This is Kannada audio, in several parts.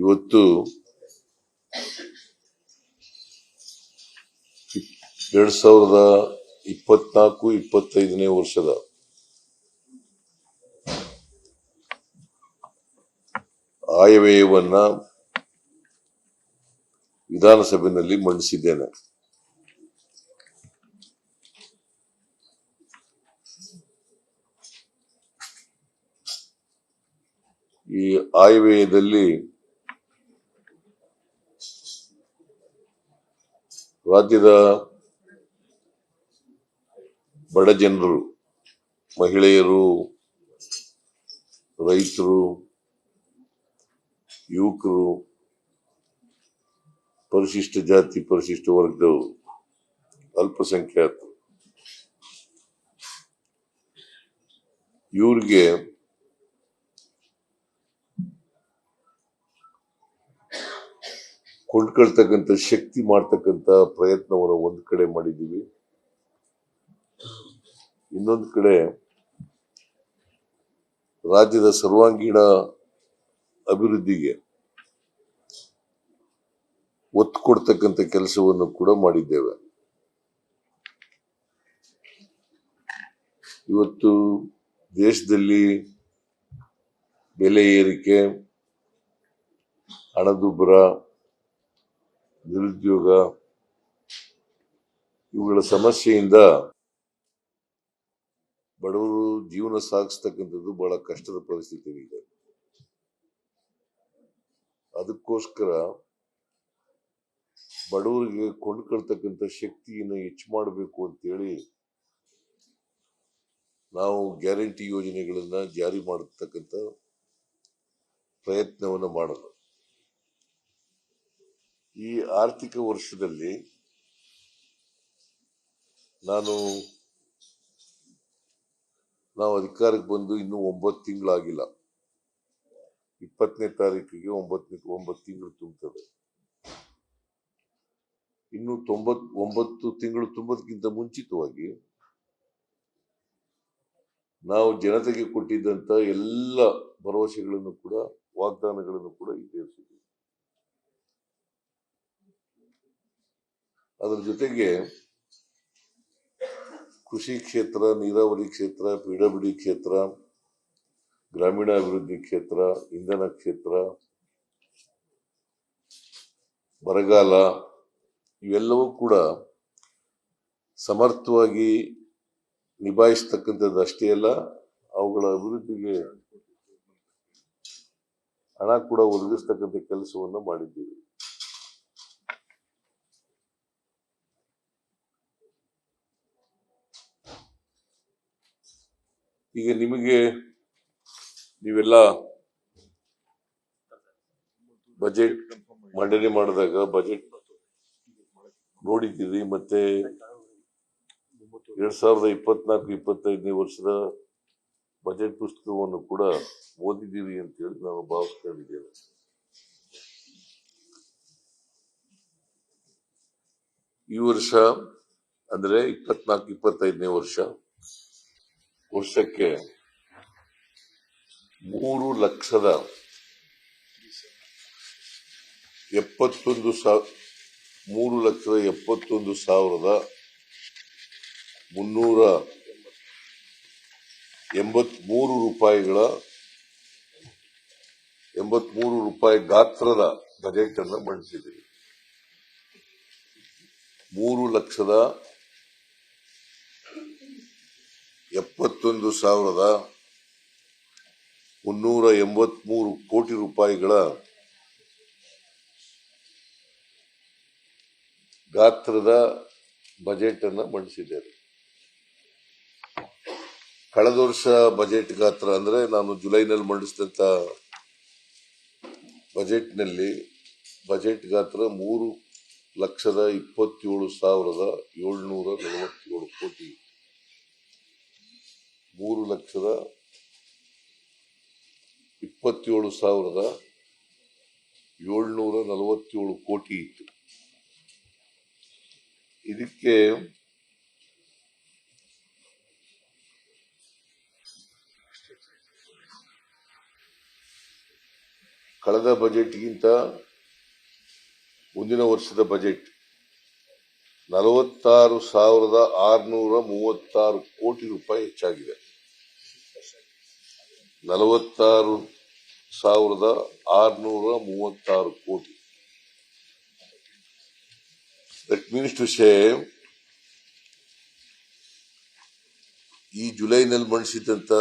ಇವತ್ತು 2024-25ನೇ ವರ್ಷದ ಆಯವ್ಯಯವನ್ನ ವಿಧಾನಸಭೆಯಲ್ಲಿ ಮಂಡಿಸಿದ್ದೇನೆ. ಈ ಆಯವ್ಯಯದಲ್ಲಿ ರಾಜ್ಯದ ಬಡ ಜನರು, ಮಹಿಳೆಯರು, ರೈತರು, ಯುವಕರು, ಪರಿಶಿಷ್ಟ ಜಾತಿ ಪರಿಶಿಷ್ಟ ವರ್ಗದವರು, ಅಲ್ಪಸಂಖ್ಯಾತರು ಇವ್ರಿಗೆ ಕೊಂಡ್ಕೊಳ್ತಕ್ಕಂಥ ಶಕ್ತಿ ಮಾಡ್ತಕ್ಕಂಥ ಪ್ರಯತ್ನವನ್ನು ಒಂದ್ ಕಡೆ ಮಾಡಿದ್ದೀವಿ. ಇನ್ನೊಂದು ಕಡೆ ರಾಜ್ಯದ ಸರ್ವಾಂಗೀಣ ಅಭಿವೃದ್ಧಿಗೆ ಒತ್ತು ಕೊಡ್ತಕ್ಕಂಥ ಕೆಲಸವನ್ನು ಕೂಡ ಮಾಡಿದ್ದೇವೆ. ಇವತ್ತು ದೇಶದಲ್ಲಿ ಬೆಲೆ ಏರಿಕೆ, ಹಣದುಬ್ಬರ, ನಿರುದ್ಯೋಗ ಇವುಗಳ ಸಮಸ್ಯೆಯಿಂದ ಬಡವರು ಜೀವನ ಸಾಗಿಸ್ತಕ್ಕಂಥದ್ದು ಬಹಳ ಕಷ್ಟದ ಪರಿಸ್ಥಿತಿ ಇದೆ. ಅದಕ್ಕೋಸ್ಕರ ಬಡವರಿಗೆ ಕೊಂಡ್ಕೊಳ್ತಕ್ಕಂಥ ಶಕ್ತಿಯನ್ನು ಹೆಚ್ಚು ಮಾಡಬೇಕು ಅಂತೇಳಿ ನಾವು ಗ್ಯಾರಂಟಿ ಯೋಜನೆಗಳನ್ನ ಜಾರಿ ಮಾಡತಕ್ಕಂಥ ಪ್ರಯತ್ನವನ್ನು ಮಾಡೋದು. ಈ ಆರ್ಥಿಕ ವರ್ಷದಲ್ಲಿ ನಾವು ಅಧಿಕಾರಕ್ಕೆ ಬಂದು ಇನ್ನೂ 9 ತಿಂಗಳಾಗಿಲ್ಲ. 20ನೇ ತಾರೀಕಿಗೆ 9 ತಿಂಗಳು ತುಂಬುತ್ತದೆ. ಇನ್ನು 9 ತಿಂಗಳು ತುಂಬುವುದಕ್ಕಿಂತ ಮುಂಚಿತವಾಗಿ ನಾವು ಜನತೆಗೆ ಕೊಟ್ಟಿದ್ದಂತ ಎಲ್ಲ ಭರವಸೆಗಳನ್ನು ಕೂಡ, ವಾಗ್ದಾನಗಳನ್ನು ಕೂಡ ಈಡೇರಿಸಿದ್ವಿ. ಅದರ ಜೊತೆಗೆ ಕೃಷಿ ಕ್ಷೇತ್ರ, ನೀರಾವರಿ ಕ್ಷೇತ್ರ, ಪಿಡಬ್ಲ್ಯೂಡಿ ಕ್ಷೇತ್ರ, ಗ್ರಾಮೀಣಾಭಿವೃದ್ಧಿ ಕ್ಷೇತ್ರ, ಇಂಧನ ಕ್ಷೇತ್ರ, ಬರಗಾಲ ಇವೆಲ್ಲವೂ ಕೂಡ ಸಮರ್ಥವಾಗಿ ನಿಭಾಯಿಸ್ತಕ್ಕಂಥದ್ದು ಅಷ್ಟೇ ಅಲ್ಲ, ಅವುಗಳ ಅಭಿವೃದ್ಧಿಗೆ ಹಣ ಕೂಡ ಒದಗಿಸ್ತಕ್ಕಂಥ ಕೆಲಸವನ್ನು ಮಾಡಿದ್ದೀವಿ. ಈಗ ನೀವೆಲ್ಲ ಬಜೆಟ್ ಮಂಡನೆ ಮಾಡಿದಾಗ ಬಜೆಟ್ ನೋಡಿದ್ದೀರಿ, ಮತ್ತೆ 2024-25ನೇ ವರ್ಷದ ಬಜೆಟ್ ಪುಸ್ತಕವನ್ನು ಕೂಡ ಓದಿದ್ದೀರಿ ಅಂತ ಹೇಳಿ ನಾನು ಭಾವಿಸ್ಕೊಂಡಿದ್ದೇನೆ. ಈ ವರ್ಷ ಅಂದ್ರೆ 24-25ನೇ ವರ್ಷಕ್ಕೆ 3,71,383 ರೂಪಾಯಿ ಗಾತ್ರದ ಬಜೆಟ್ ಅನ್ನು ಮಂಡಿಸಿದ್ದೀವಿ. 3,71,383 ಕೋಟಿ ರೂಪಾಯಿಗಳ ಗಾತ್ರದ ಬಜೆಟ್ ಅನ್ನು ಮಂಡಿಸಿದ್ದೇವೆ. ಕಳೆದ ವರ್ಷ ಬಜೆಟ್ ಗಾತ್ರ ಅಂದ್ರೆ ನಾನು ಜುಲೈನಲ್ಲಿ ಮಂಡಿಸಿದಂತ ಬಜೆಟ್ ಗಾತ್ರ 3,27,747 ಕೋಟಿ. 3,27,747 ಕೋಟಿ ಇತ್ತು. ಇದಕ್ಕೆ ಕಳೆದ ಬಜೆಟ್ಗಿಂತ ಮುಂದಿನ ವರ್ಷದ ಬಜೆಟ್ 46,636 ಕೋಟಿ ರೂಪಾಯಿ ಹೆಚ್ಚಾಗಿದೆ. 46,636 ಕೋಟಿ. That means to say, ಈ ಜುಲೈನಲ್ಲಿ ಮಂಡಿಸಿದಂತ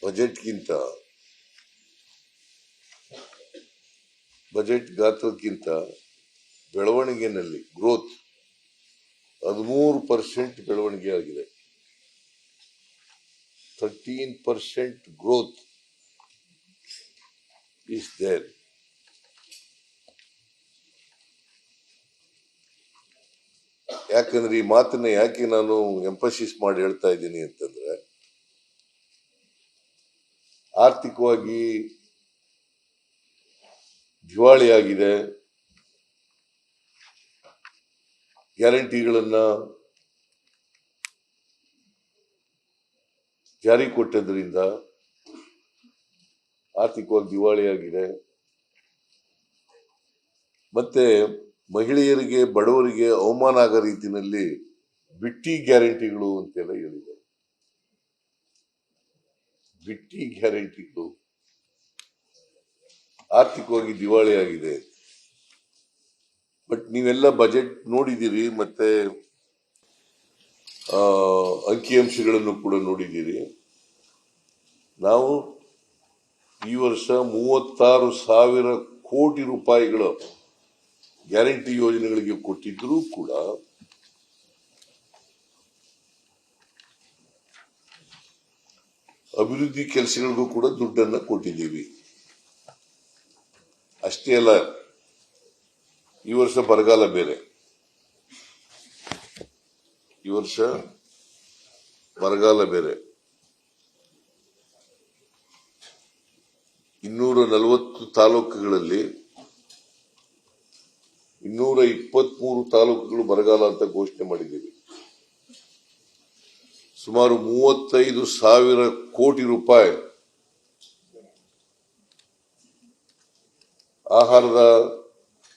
ಬಜೆಟ್ ಗಾತ್ರಕ್ಕಿಂತ ಬೆಳವಣಿಗೆನಲ್ಲಿ ಗ್ರೋತ್ 13% ಬೆಳವಣಿಗೆ ಆಗಿದೆ. 13% ಗ್ರೋತ್ ಈಸ್ ದೇರ್. ಯಾಕಂದ್ರೆ ಈ ಮಾತನ್ನ ಯಾಕೆ ನಾನು ಎಂಫಸಿಸ್ ಮಾಡಿ ಹೇಳ್ತಾ ಇದ್ದೀನಿ ಅಂತಂದ್ರೆ, ಆರ್ಥಿಕವಾಗಿ ದಿವಾಳಿಯಾಗಿದೆ, ಗ್ಯಾರಂಟಿಗಳನ್ನ ಜಾರಿ ಕೊಟ್ಟದ್ರಿಂದ ಆರ್ಥಿಕವಾಗಿ ದಿವಾಳಿಯಾಗಿದೆ. ಮತ್ತೆ ಮಹಿಳೆಯರಿಗೆ, ಬಡವರಿಗೆ ಅವಮಾನ ಆಗೋ ರೀತಿಯಲ್ಲಿ ಬಿಟ್ಟಿ ಗ್ಯಾರಂಟಿಗಳು ಅಂತೆಲ್ಲ ಹೇಳಿದೆ. ಬಿಟ್ಟಿ ಗ್ಯಾರಂಟಿಗಳು ಆರ್ಥಿಕವಾಗಿ ದಿವಾಳಿಯಾಗಿದೆ. ಬಟ್ ನೀವೆಲ್ಲ ಬಜೆಟ್ ನೋಡಿದ್ದೀರಿ, ಮತ್ತೆ ಅಂಕಿಅಂಶಗಳನ್ನು ಕೂಡ ನೋಡಿದ್ದೀರಿ. ನಾವು ಈ ವರ್ಷ 36,000 ಕೋಟಿ ರೂಪಾಯಿಗಳು ಗ್ಯಾರಂಟಿ ಯೋಜನೆಗಳಿಗೆ ಕೊಟ್ಟಿದ್ರೂ ಕೂಡ ಅಭಿವೃದ್ಧಿ ಕೆಲಸಗಳಿಗೂ ಕೂಡ ದುಡ್ಡನ್ನ ಕೊಟ್ಟಿದ್ದೀವಿ. ಅಷ್ಟೇ ಅಲ್ಲ, ಈ ವರ್ಷ ಬರಗಾಲ ಬೇರೆ. ಈ ವರ್ಷ ಬರಗಾಲ ಬೇರೆ. 240 ತಾಲೂಕುಗಳಲ್ಲಿ 223 ತಾಲೂಕುಗಳು ಬರಗಾಲ ಅಂತ ಘೋಷಣೆ ಮಾಡಿದ್ದೀವಿ. ಸುಮಾರು 35,000 ಕೋಟಿ ರೂಪಾಯಿ ಆಹಾರದ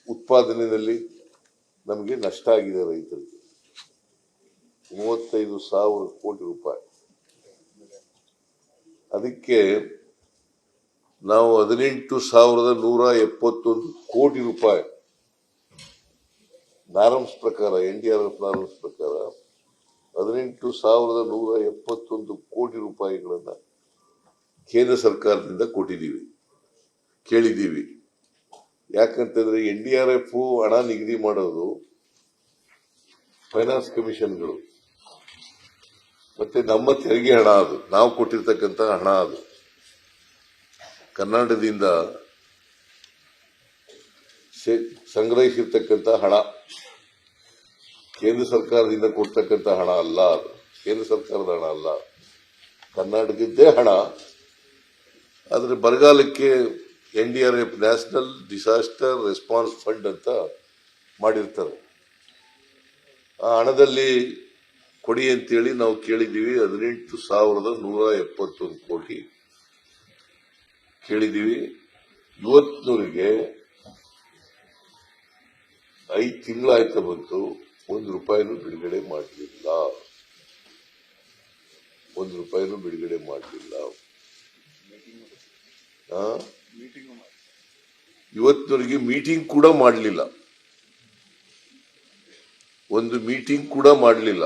ಉತ್ಪಾದನೆಯಲ್ಲಿ ನಮಗೆ ನಷ್ಟ ಆಗಿದೆ. ರೈತರಿಗೆ 35,000 ಕೋಟಿ ರೂಪಾಯಿ. ಅದಕ್ಕೆ ನಾವು 18,171 ಕೋಟಿ ರೂಪಾಯಿ ನಾರ್ಮ್ಸ್ ಪ್ರಕಾರ, NDRF ನಾರ್ಮ್ಸ್ ಪ್ರಕಾರ 18,171 ಕೋಟಿ ರೂಪಾಯಿಗಳನ್ನ ಕೇಂದ್ರ ಸರ್ಕಾರದಿಂದ ಕೇಳಿದ್ದೀವಿ. ಯಾಕಂತಂದ್ರೆ NDRF ಹಣ ನಿಗದಿ ಮಾಡೋದು ಫೈನಾನ್ಸ್ ಕಮಿಷನ್ಗಳು, ಮತ್ತೆ ನಮ್ಮ ತೆರಿಗೆ ಹಣ, ಅದು ನಾವು ಕೊಟ್ಟಿರ್ತಕ್ಕಂಥ ಹಣ, ಅದು ಕರ್ನಾಟಕದಿಂದ ಸಂಗ್ರಹಿಸಿರ್ತಕ್ಕಂಥ ಹಣ, ಕೇಂದ್ರ ಸರ್ಕಾರದಿಂದ ಕೊಡ್ತಕ್ಕಂಥ ಹಣ ಅಲ್ಲ. ಅದು ಕೇಂದ್ರ ಸರ್ಕಾರದ ಹಣ ಅಲ್ಲ, ಕರ್ನಾಟಕದ್ದೇ ಹಣ. ಆದ್ರೆ ಬರಗಾಲಕ್ಕೆ NDRF national disaster response fund ಅಂತ ಮಾಡಿರ್ತಾರೆ. ಆ ಹಣದಲ್ಲಿ ಕೊಡಿ ಅಂತೇಳಿ ನಾವು ಕೇಳಿದ್ದೀವಿ. 18,171 ಕೋಟಿ ಕೇಳಿದ್ದೀವಿ. ಇವತ್ತಿನವರೆಗೆ 5 ತಿಂಗಳಾಯ್ತು ಬಂತು, 1 ರೂಪಾಯಿನೂ ಬಿಡುಗಡೆ ಮಾಡಲಿಲ್ಲ. 1 ರೂಪಾಯಿನೂ ಬಿಡುಗಡೆ ಮಾಡಲಿಲ್ಲ. ಇವತ್ತಿನವರೆಗೆ ಮೀಟಿಂಗ್ ಕೂಡ ಮಾಡಲಿಲ್ಲ. ಒಂದು ಮೀಟಿಂಗ್ ಕೂಡ ಮಾಡಲಿಲ್ಲ.